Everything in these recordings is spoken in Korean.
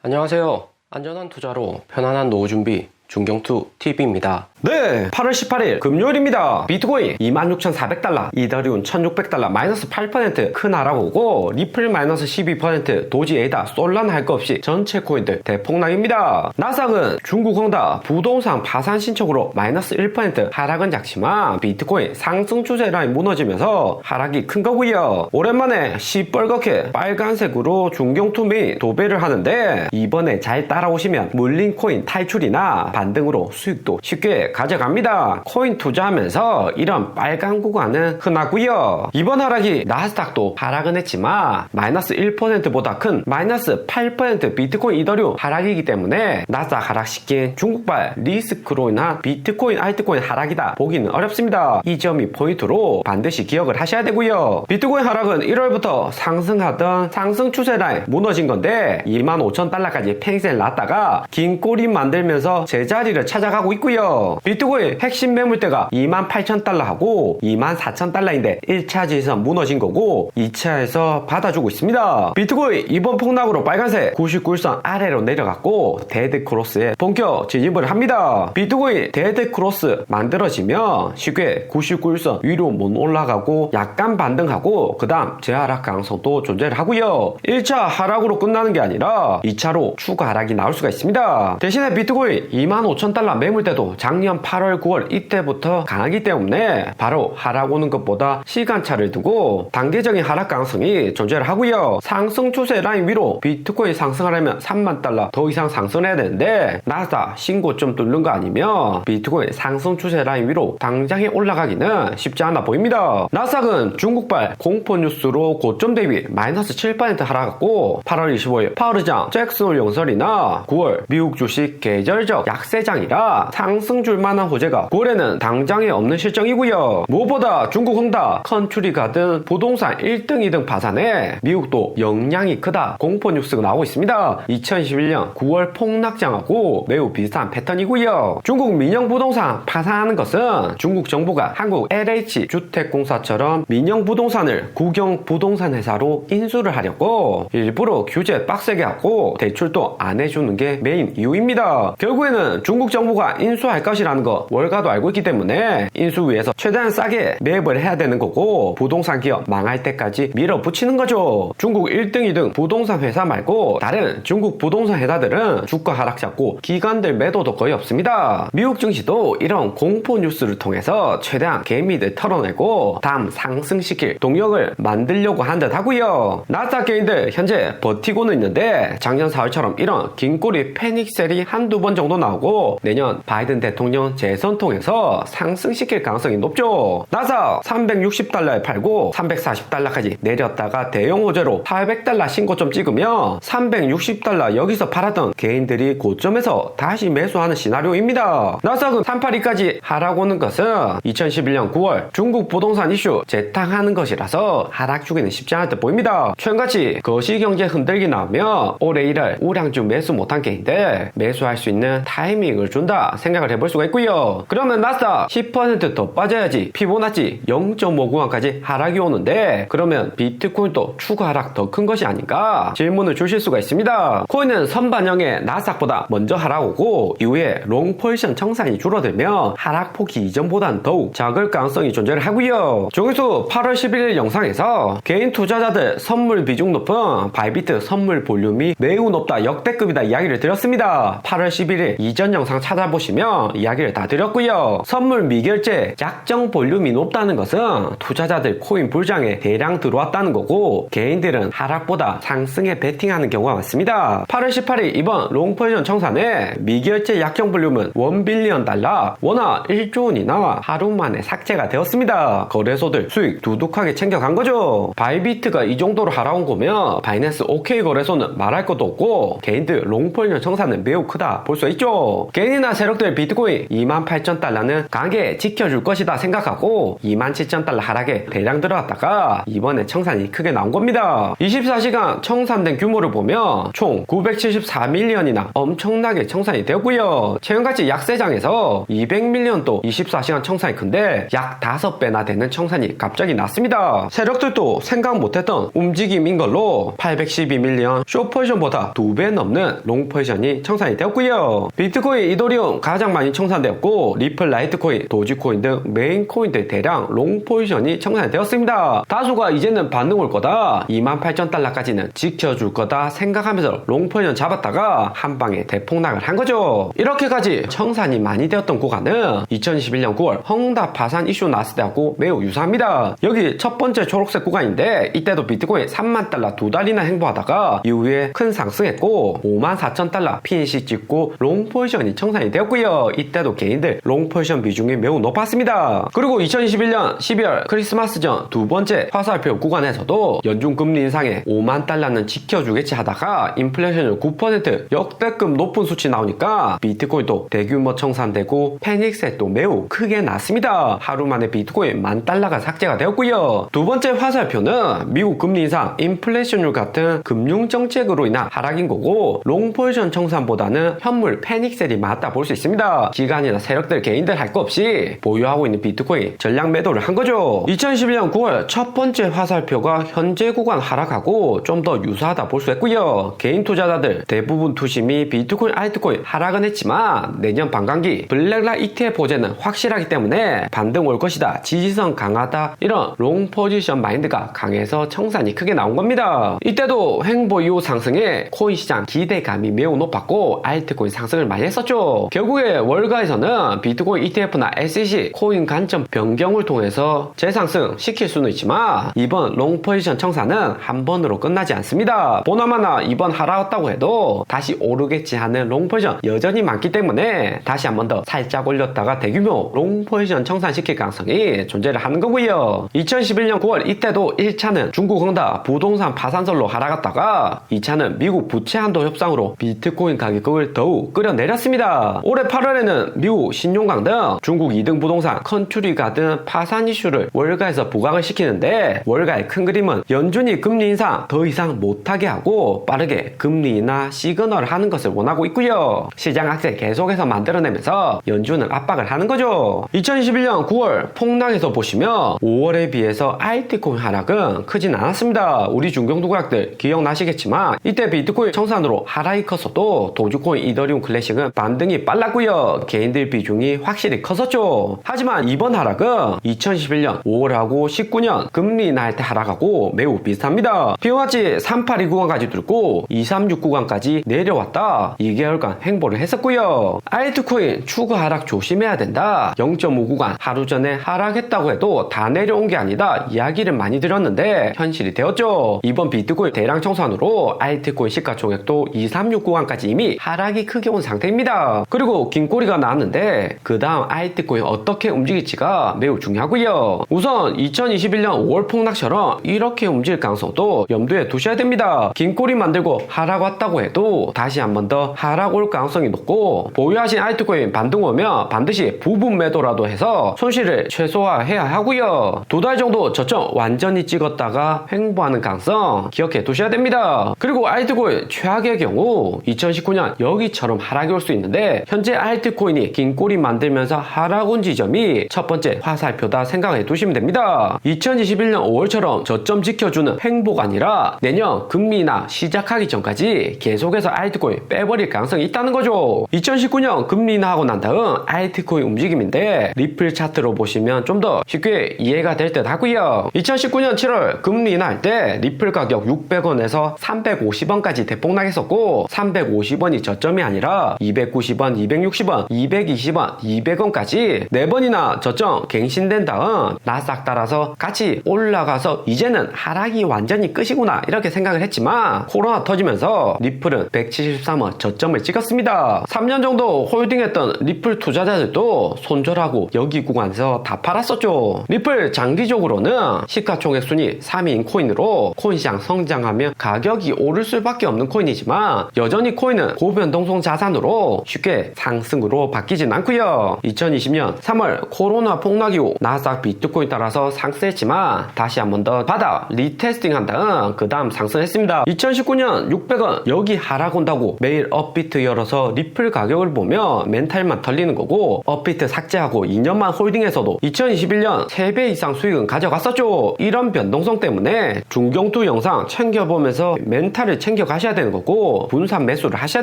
안녕하세요. 안전한 투자로 편안한 노후 준비 중경투 TV입니다. 네, 8월 18일 금요일입니다. 비트코인 26,400달러, 이더리움 1,600달러 마이너스 8% 큰 하락오고 리플 마이너스 12%, 도지 에이다, 솔라나 할 거 없이 전체 코인들 대폭락입니다. 나스닥은 중국 헝다 부동산 파산 신청으로 마이너스 1% 하락은 작지만 비트코인 상승 추세 라인 무너지면서 하락이 큰 거고요. 오랜만에 시뻘겋게 빨간색으로 중경투 메인 도배를 하는데 이번에 잘 따라오시면 물린 코인 탈출이나 반등으로 수익도 쉽게 가져갑니다. 코인 투자하면서 이런 빨간 구간은 흔하고요. 이번 하락이 나스닥도 하락은 했지만 마이너스 1%보다 큰 마이너스 8% 비트코인 이더리움 하락이기 때문에 나스닥 하락시킨 중국발 리스크로 인한 비트코인 알트코인 하락이다 보기는 어렵습니다. 이 점이 포인트로 반드시 기억을 하셔야 되고요. 비트코인 하락은 1월부터 상승하던 상승 추세 라인 무너진 건데 25,000달러까지 팽세를 놨다가 긴 꼬리 만들면서 제자리를 찾아가고 있고요. 비트코인 핵심 매물대가 28,000달러하고 24,000달러인데 1차 지선 무너진 거고 2차에서 받아주고 있습니다. 비트코인 이번 폭락으로 빨간색 99일선 아래로 내려갔고 데드 크로스에 본격 진입을 합니다. 비트코인 데드 크로스 만들어지면 쉽게 99일선 위로 못 올라가고 약간 반등하고 그 다음 재하락 가능성도 존재를 하고요. 1차 하락으로 끝나는 게 아니라 2차로 추가 하락이 나올 수가 있습니다. 대신에 비트코인 25,000달러 매물대도 작년 8월 9월 이때부터 강하기 때문에 바로 하락 오는 것보다 시간차를 두고 단계적인 하락 가능성이 존재를 하고요. 상승 추세 라인 위로 비트코인 상승하려면 30,000달러 더 이상 상승해야 되는데 나스닥 신고점 뚫는 거 아니면 비트코인 상승 추세 라인 위로 당장에 올라가기는 쉽지 않아 보입니다. 나스닥은 중국발 공포 뉴스로 고점 대비 마이너스 7% 하락했고 8월 25일 파월의장 잭슨 연설이나 9월 미국 주식 계절적 약세장이라 상승 줄 만한 호재가 9월에는 당장에 없는 실정이고요. 무엇보다 중국 헝다 컨츄리 가든 부동산 1등 2등 파산에 미국도 영향이 크다 공포 뉴스가 나오고 있습니다. 2021년 9월 폭락장하고 매우 비슷한 패턴이고요. 중국 민영 부동산 파산하는 것은 중국 정부가 한국 LH 주택공사처럼 민영 부동산을 국영 부동산 회사로 인수를 하려고 일부러 규제 빡세게 하고 대출도 안 해주는 게 메인 이유입니다. 결국에는 중국 정부가 인수할 것이라는 거 월가도 알고 있기 때문에 인수 위해서 최대한 싸게 매입을 해야 되는 거고 부동산 기업 망할 때까지 밀어붙이는 거죠. 중국 1등 2등 부동산 회사 말고 다른 중국 부동산 회사들은 주가 하락 잡고 기관들 매도도 거의 없습니다. 미국 증시도 이런 공포 뉴스를 통해서 최대한 개미들 털어내고 다음 상승시킬 동력을 만들려고 한 듯 하고요. 나스닥 개인들 현재 버티고는 있는데 작년 4월처럼 이런 긴꼬리 패닉셀이 한두 번 정도 나오고 내년 바이든 대통령 재선 통해서 상승시킬 가능성이 높죠. 나스닥 360달러에 팔고 340달러까지 내렸다가 대형 호재로 800달러 신고점 찍으면 360달러 여기서 팔았던 개인들이 고점에서 다시 매수하는 시나리오입니다. 나스닥은 382까지 하락 오는 것은 2011년 9월 중국 부동산 이슈 재탕하는 것이라서 하락 주기는 쉽지 않을 듯 보입니다. 최근같이 거시경제 흔들기 나오면 올해 1월 우량주 매수 못한 개인들 매수할 수 있는 타이밍을 준다 생각을 해볼 수가 있고요. 그러면 나스닥 10% 더 빠져야지 피보나치 0.5구간까지 하락이 오는데 그러면 비트코인도 추가 하락 더 큰 것이 아닌가 질문을 주실 수가 있습니다. 코인은 선반영에 나스닥보다 먼저 하락 오고 이후에 롱 포지션 청산이 줄어들면 하락폭이 이전보다는 더욱 작을 가능성이 존재를 하고요. 조기수 8월 11일 영상에서 개인 투자자들 선물 비중 높은 바이비트 선물 볼륨이 매우 높다 역대급이다 이야기를 드렸습니다. 8월 11일 이전 영상 찾아보시면 이야기를 다 드렸고요. 선물 미결제 약정 볼륨이 높다는 것은 투자자들 코인 불장에 대량 들어왔다는 거고 개인들은 하락보다 상승에 베팅하는 경우가 많습니다. 8월 18일 이번 롱포지션 청산에 미결제 약정 볼륨은 1빌리언 달러 워낙 1조 원이나 하루 만에 삭제가 되었습니다. 거래소들 수익 두둑하게 챙겨간 거죠. 바이비트가 이 정도로 하락온 거면 바이낸스 OK 거래소는 말할 것도 없고 개인들 롱포지션 청산은 매우 크다 볼 수 있죠. 있었죠. 개인이나 세력들 비트코인 28,000달러는 강하게 지켜줄 것이다 생각하고 27,000달러 하락에 대량 들어왔다가 이번에 청산이 크게 나온 겁니다. 24시간 청산된 규모를 보면 총 974밀리언이나 엄청나게 청산이 되었고요. 최근같이 약세장에서 200밀리언도 24시간 청산이 큰데 약 5배나 되는 청산이 갑자기 났습니다. 세력들도 생각 못했던 움직임인 걸로 812밀리언 숏포지션보다 2배 넘는 롱포지션이 청산이 되었고요. 비트코인, 이더리움 가장 많이 청산되었고 리플, 라이트코인, 도지코인 등 메인 코인들 대량 롱포지션이 청산이 되었습니다. 다수가 이제는 반등 올 거다, 28,000달러까지는 지켜줄 거다 생각하면서 롱포지션 잡았다가 한방에 대폭락을 한 거죠. 이렇게까지 청산이 많이 되었던 구간은 2021년 9월 헝다 파산 이슈 나왔을 때하고 매우 유사합니다. 여기 첫 번째 초록색 구간인데 이때도 비트코인 3만달러 2달이나 행보하다가 이후에 큰 상승했고 54,000달러 피니시 찍고 롱포지션이 청산이 되었고요. 이때도 개인들 롱포지션 비중이 매우 높았습니다. 그리고 2021년 12월 크리스마스 전 두 번째 화살표 구간에서도 연준금리 인상에 5만 달러는 지켜주겠지 하다가 인플레이션율 9% 역대급 높은 수치 나오니까 비트코인도 대규모 청산되고 패닉셋도 매우 크게 났습니다. 하루 만에 비트코인 10,000달러가 삭제가 되었고요. 두 번째 화살표는 미국 금리 인상, 인플레이션율 같은 금융정책으로 인한 하락인 거고 롱포지션 청산보다는 현물 패닉셀이 맞다 볼 수 있습니다. 기관이나 세력들, 개인들 할 거 없이 보유하고 있는 비트코인 전량 매도를 한 거죠. 2011년 9월 첫 번째 화살표가 현재 구간 하락하고 좀 더 유사하다 볼 수 있고요. 개인 투자자들 대부분 투심이 비트코인, 알트코인 하락은 했지만 내년 반감기 블랙락 ETF 호재는 확실하기 때문에 반등 올 것이다, 지지성 강하다, 이런 롱 포지션 마인드가 강해서 청산이 크게 나온 겁니다. 이때도 횡보 이후 상승에 코인 시장 기대감이 매우 높았고 알트코인 상승을 많이 했었죠. 결국에 월가에서는 비트코인 ETF나 SEC 코인 관점 변경을 통해서 재상승 시킬 수는 있지만 이번 롱 포지션 청산은 한 번으로 끝나지 않습니다. 보나마나 이번 하락했다고 해도 다시 오르겠지 하는 롱 포지션 여전히 많기 때문에 다시 한 번 더 살짝 올렸다가 대규모 롱 포지션 청산시킬 가능성이 존재를 하는 거고요. 2011년 9월 이때도 1차는 중국 헝다 부동산 파산설로 하락했다가 2차는 미국 부채 한도 협상으로 비트코인 가격을 더욱 끌어내렸습니다. 올해 8월에는 미국 신용강 등 중국 2등 부동산 컨츄리가 등 파산 이슈를 월가에서 부각을 시키는데 월가의 큰 그림은 연준이 금리 인상 더 이상 못하게 하고 빠르게 금리 인하 시그널을 하는 것을 원하고 있고요. 시장 악세 계속해서 만들어내면서 연준을 압박을 하는 거죠. 2021년 9월 폭락에서 보시면 5월에 비해서 알트코인 하락은 크진 않았습니다. 우리 중경투자객들 기억나시겠지만 이때 비트코인 청산으로 하락이 컸어도 도지코인, 이더리움 클래식은 반등이 빨랐고요. 개인들 비중이 확실히 컸었죠. 하지만 이번 하락은 2011년 5월하고 19년 금리 인하할 때 하락하고 매우 비슷합니다. 피오마치 382 구간까지 뚫고 236 구간까지 내려왔다 2개월간 행보를 했었고요. 알트코인 추가 하락 조심해야 된다. 0.5 구간 하루 전에 하락했다고 해도 다 내려온 게 아니다 이야기를 많이 드렸는데 현실이 되었죠. 이번 비트코인 대량 청산으로 알트코인 시가총액도 236 구간까지 이미 하락이 크게 온 상태입니다. 그리고 긴 꼬리가 나왔는데 그 다음 알트코인 어떻게 움직일지가 매우 중요하고요. 우선 2021년 5월 폭락처럼 이렇게 움직일 가능성도 염두에 두셔야 됩니다. 긴 꼬리 만들고 하락 왔다고 해도 다시 한 번 더 하락 올 가능성이 높고 보유하신 알트코인 반등 오면 반드시 부분 매도라도 해서 손실을 최소화해야 하고요. 2달 정도 저점 완전히 찍었다가 횡보하는 가능성 기억해 두셔야 됩니다. 그리고 알트코인 최악의 경우 2019년 여기처럼 하락이 올 수 있는데 현재 알트코인이 긴 꼬리 만들면서 하락 온 지점이 첫 번째 화살표다 생각해 두시면 됩니다. 2021년 5월처럼 저점 지켜주는 횡보가 아니라 내년 금리 인하 시작하기 전까지 계속해서 알트코인 빼버릴 가능성이 있다는 거죠. 2019년 금리 인하하고 난 다음 알트코인 움직임인데 리플 차트로 보시면 좀 더 쉽게 이해가 될 듯 하고요. 2019년 7월 금리 인하할 때 리플 가격 600원에서 350원까지 대폭락했었고 350원이 저점이 아니라 290원, 260원, 220원, 200원까지 4번이나 저점 갱신된 다음 나스닥 따라서 같이 올라가서 이제는 하락이 완전히 끝이구나 이렇게 생각을 했지만 코로나 터지면서 리플은 173원 저점을 찍었습니다. 3년 정도 홀딩했던 리플 투자자들도 손절하고 여기 구간에서 다 팔았었죠. 리플 장기적으로는 시가총액 순위 3위인 코인으로 코인 시장 성장하면 가격이 오를 수밖에 없는 코인이지만 여전히 코인은 고변동성 자산으로 해도 쉽게 상승으로 바뀌진 않고요. 2020년 3월 코로나 폭락 이후 나스닥 비트코인 따라서 상승했지만 다시 한 번 더 바닥 리테스팅 한 다음 그 다음 상승했습니다. 2019년 600원 여기 하락 온다고 매일 업비트 열어서 리플 가격을 보면 멘탈만 털리는 거고, 업비트 삭제하고 2년만 홀딩해서도 2021년 3배 이상 수익은 가져갔었죠. 이런 변동성 때문에 중경투 영상 챙겨보면서 멘탈을 챙겨 가셔야 되는 거고, 분산 매수를 하셔야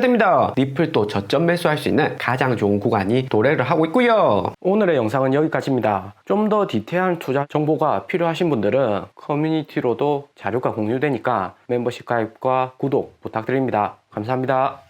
됩니다. 리플도 저점 매수할 수 있는 가장 좋은 구간이 도래를 하고 있고요. 오늘의 영상은 여기까지입니다. 좀 더 디테일한 투자 정보가 필요하신 분들은 커뮤니티로도 자료가 공유되니까 멤버십 가입과 구독 부탁드립니다. 감사합니다.